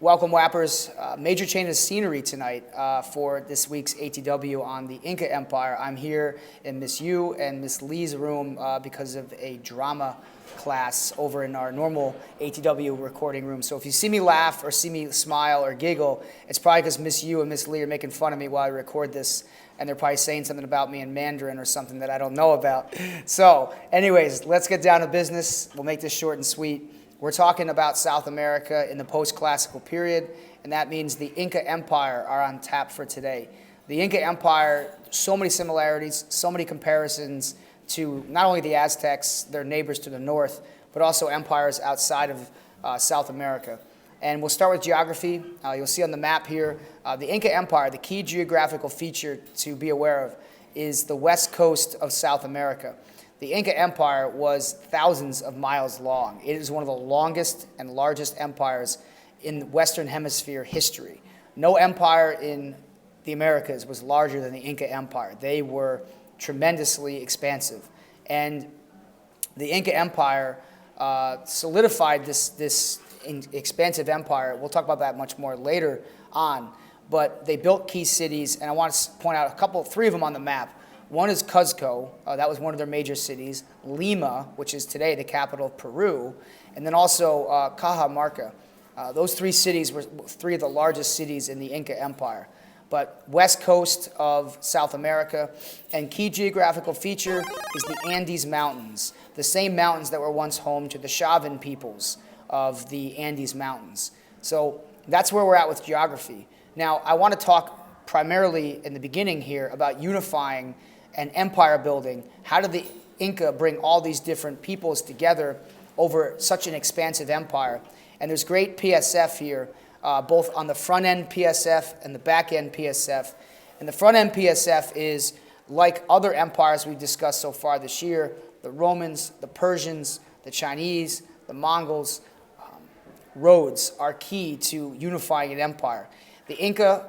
Welcome, Wappers. Major change of scenery tonight for this week's ATW on the Inca Empire. I'm here in Miss Yu and Miss Lee's room because of a drama class over in our normal ATW recording room. So if you see me laugh or see me smile or giggle, it's probably because Miss Yu and Miss Lee are making fun of me while I record this, and they're probably saying something about me in Mandarin or something that I don't know about. So anyways, let's get down to business. We'll make this short and sweet. We're talking about South America in the post-classical period, and that means the Inca Empire are on tap for today. The Inca Empire, so many similarities, so many comparisons to not only the Aztecs, their neighbors to the north, but also empires outside of South America. And we'll start with geography. You'll see on the map here, the Inca Empire, the key geographical feature to be aware of is the west coast of South America. The Inca Empire was thousands of miles long. It is one of the longest and largest empires in Western Hemisphere history. No empire in the Americas was larger than the Inca Empire. They were tremendously expansive. And the Inca Empire solidified this expansive empire. We'll talk about that much more later on. But they built key cities, and I want to point out three of them on the map. One is Cuzco, that was one of their major cities. Lima, which is today the capital of Peru, and then also Cajamarca. Those three cities were three of the largest cities in the Inca Empire. But west coast of South America, and key geographical feature is the Andes Mountains, the same mountains that were once home to the Chauvin peoples of the Andes Mountains. So that's where we're at with geography. Now, I want to talk primarily in the beginning here about unifying and empire building. How did the Inca bring all these different peoples together over such an expansive empire? And there's great PSF here, both on the front end PSF and the back end PSF. And the front end PSF is like other empires we've discussed so far this year, the Romans, the Persians, the Chinese, the Mongols. Roads are key to unifying an empire. The Inca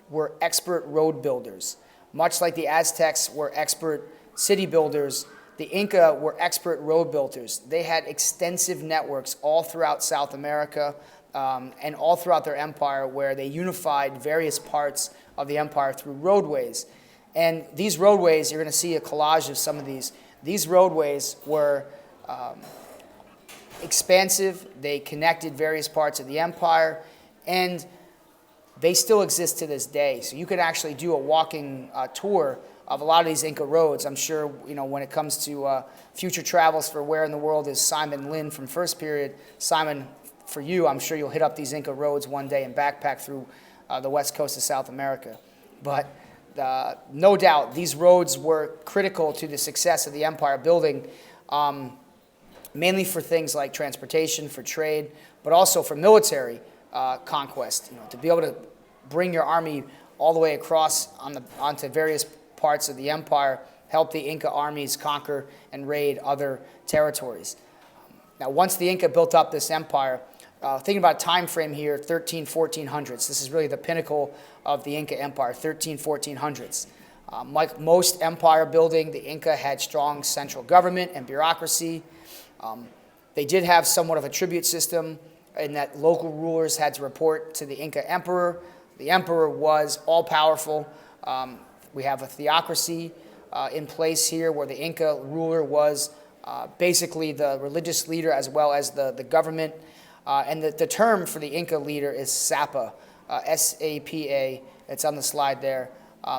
were expert road builders. Much like the Aztecs were expert city builders, the Inca were expert road builders. They had extensive networks all throughout South America and all throughout their empire, where they unified various parts of the empire through roadways. And these roadways, you're going to see a collage of some of these. These roadways were expansive. They connected various parts of the empire, and they still exist to this day. So you could actually do a walking tour of a lot of these Inca roads. I'm sure, when it comes to future travels for Where in the World is Simon Lin from First Period. Simon, for you, I'm sure you'll hit up these Inca roads one day and backpack through the west coast of South America. But no doubt, these roads were critical to the success of the empire building, mainly for things like transportation, for trade, but also for military conquest. To be able to bring your army all the way across onto various parts of the empire, help the Inca armies conquer and raid other territories. Now, once the Inca built up this empire, thinking about a time frame here, 1400s. This is really the pinnacle of the Inca Empire, 1400s. Like most empire building, the Inca had strong central government and bureaucracy. They did have somewhat of a tribute system in that local rulers had to report to the Inca emperor. The emperor was all-powerful. We have a theocracy in place here, where the Inca ruler was basically the religious leader as well as the government. And the term for the Inca leader is Sapa, S-A-P-A. It's on the slide there.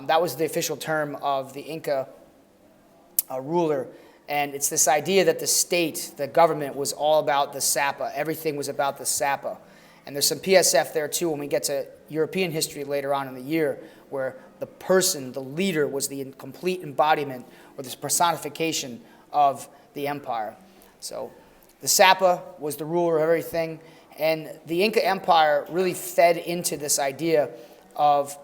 That was the official term of the Inca ruler. And it's this idea that the state, the government, was all about the Sapa. Everything was about the Sapa. And there's some PSF there, too, when we get to European history later on in the year, where the person, the leader, was the complete embodiment or this personification of the empire. So the Sapa was the ruler of everything. And the Inca Empire really fed into this idea of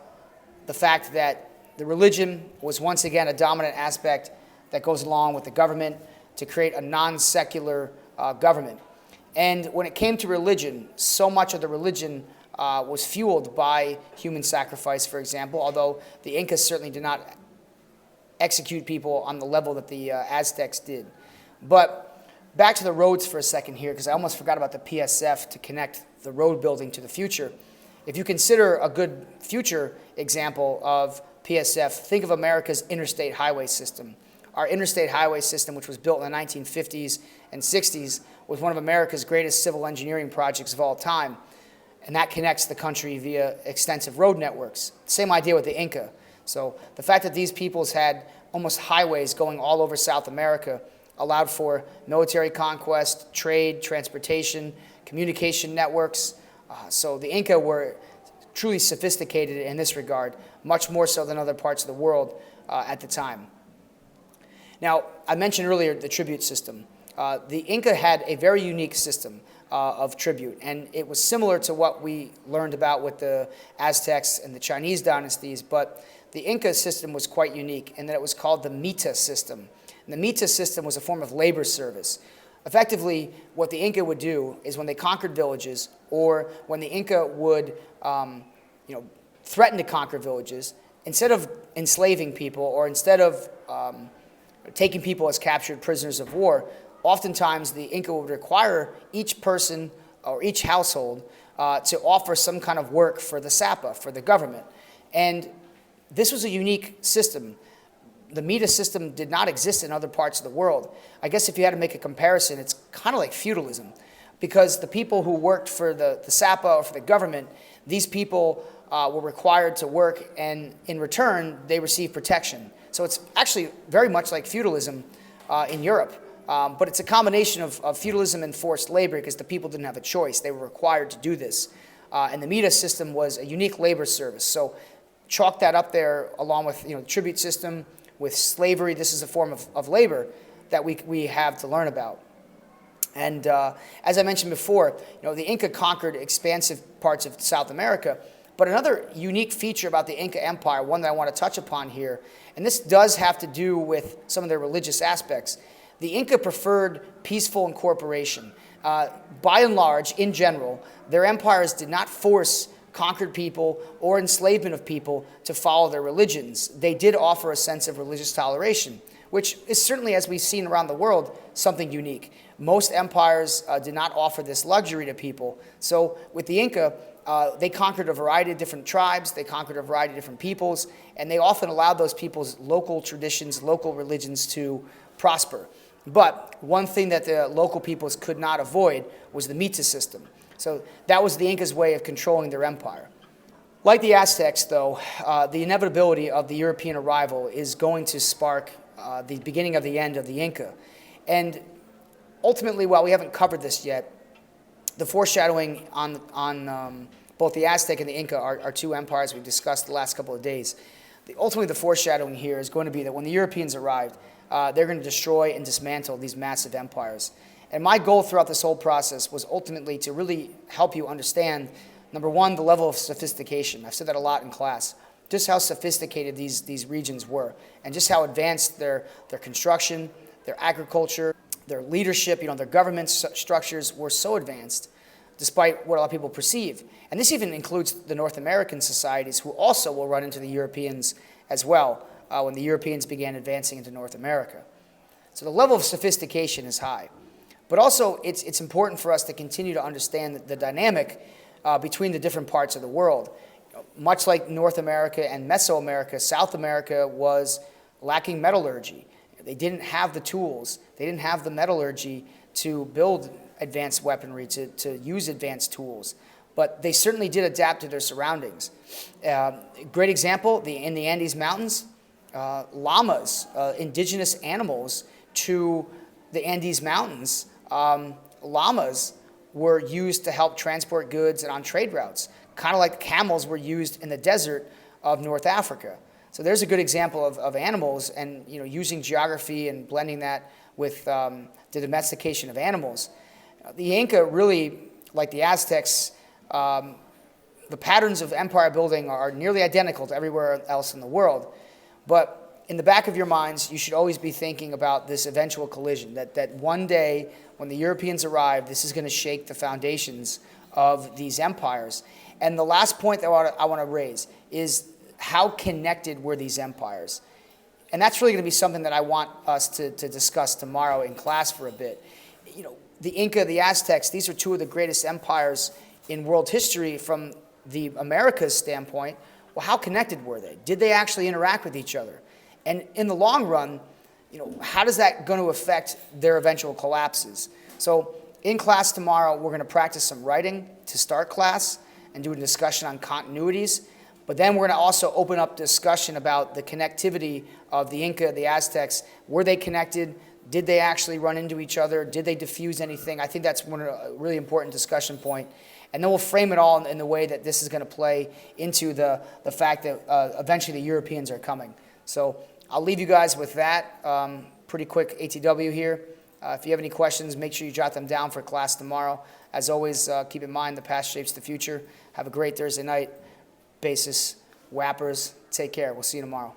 the fact that the religion was once again a dominant aspect that goes along with the government to create a non-secular government. And when it came to religion, so much of the religion was fueled by human sacrifice, for example, although the Incas certainly did not execute people on the level that the Aztecs did. But back to the roads for a second here, because I almost forgot about the PSF to connect the road building to the future. If you consider a good future example of PSF, think of America's interstate highway system. Our interstate highway system, which was built in the 1950s and 60s, was one of America's greatest civil engineering projects of all time. And that connects the country via extensive road networks. Same idea with the Inca. So the fact that these peoples had almost highways going all over South America allowed for military conquest, trade, transportation, communication networks. So the Inca were truly sophisticated in this regard, much more so than other parts of the world at the time. Now, I mentioned earlier the tribute system. The Inca had a very unique system of tribute, and it was similar to what we learned about with the Aztecs and the Chinese dynasties, but the Inca system was quite unique in that it was called the mita system. And the mita system was a form of labor service. Effectively, what the Inca would do is when they conquered villages, or when the Inca would threaten to conquer villages, instead of enslaving people or instead of taking people as captured prisoners of war, oftentimes the Inca would require each person or each household to offer some kind of work for the Sapa, for the government. And this was a unique system. The mita system did not exist in other parts of the world. I guess if you had to make a comparison, it's kind of like feudalism, because the people who worked for the Sapa or for the government, these people were required to work, and in return, they received protection. So it's actually very much like feudalism in Europe. But it's a combination of feudalism and forced labor, because the people didn't have a choice. They were required to do this. And the mita system was a unique labor service. So chalk that up there along with the tribute system, with slavery. This is a form of labor that we have to learn about. And as I mentioned before, the Inca conquered expansive parts of South America. But another unique feature about the Inca Empire, one that I want to touch upon here, and this does have to do with some of their religious aspects. The Inca preferred peaceful incorporation. By and large, in general, their empires did not force conquered people or enslavement of people to follow their religions. They did offer a sense of religious toleration, which is certainly, as we've seen around the world, something unique. Most empires did not offer this luxury to people. So with the Inca, they conquered a variety of different tribes, they conquered a variety of different peoples, and they often allowed those people's local traditions, local religions to prosper. But one thing that the local peoples could not avoid was the mita system. So that was the Incas' way of controlling their empire. Like the Aztecs, though, the inevitability of the European arrival is going to spark the beginning of the end of the Inca. And ultimately, while we haven't covered this yet, the foreshadowing on both the Aztec and the Inca are two empires we've discussed the last couple of days. Ultimately, the foreshadowing here is going to be that when the Europeans arrived, they're going to destroy and dismantle these massive empires. And my goal throughout this whole process was ultimately to really help you understand, number one, the level of sophistication. I've said that a lot in class. Just how sophisticated these regions were, and just how advanced their construction, their agriculture, their leadership, their government structures were so advanced, despite what a lot of people perceive. And this even includes the North American societies, who also will run into the Europeans as well, when the Europeans began advancing into North America. So the level of sophistication is high. But also, it's important for us to continue to understand the dynamic between the different parts of the world. Much like North America and Mesoamerica, South America was lacking metallurgy. They didn't have the tools. They didn't have the metallurgy to build advanced weaponry, to use advanced tools. But they certainly did adapt to their surroundings. Great example, in the Andes Mountains, llamas, indigenous animals to the Andes Mountains, llamas were used to help transport goods and on trade routes, kind of like camels were used in the desert of North Africa. So there's a good example of animals and using geography and blending that with the domestication of animals. The Inca really, like the Aztecs, the patterns of empire building are nearly identical to everywhere else in the world. But in the back of your minds, you should always be thinking about this eventual collision, that one day when the Europeans arrive, this is going to shake the foundations of these empires. And the last point that I want to raise is how connected were these empires? And that's really going to be something that I want us to discuss tomorrow in class for a bit. the Inca, the Aztecs, these are two of the greatest empires in world history from the Americas standpoint. Well, how connected were they? Did they actually interact with each other? And in the long run, how does that going to affect their eventual collapses? So in class tomorrow, we're going to practice some writing to start class and do a discussion on continuities. But then we're going to also open up discussion about the connectivity of the Inca, the Aztecs. Were they connected? Did they actually run into each other? Did they diffuse anything? I think that's a really important discussion point. And then we'll frame it all in the way that this is going to play into the fact that eventually the Europeans are coming. So I'll leave you guys with that. Pretty quick ATW here. If you have any questions, make sure you jot them down for class tomorrow. As always, keep in mind the past shapes the future. Have a great Thursday night. Basis, Whappers, take care. We'll see you tomorrow.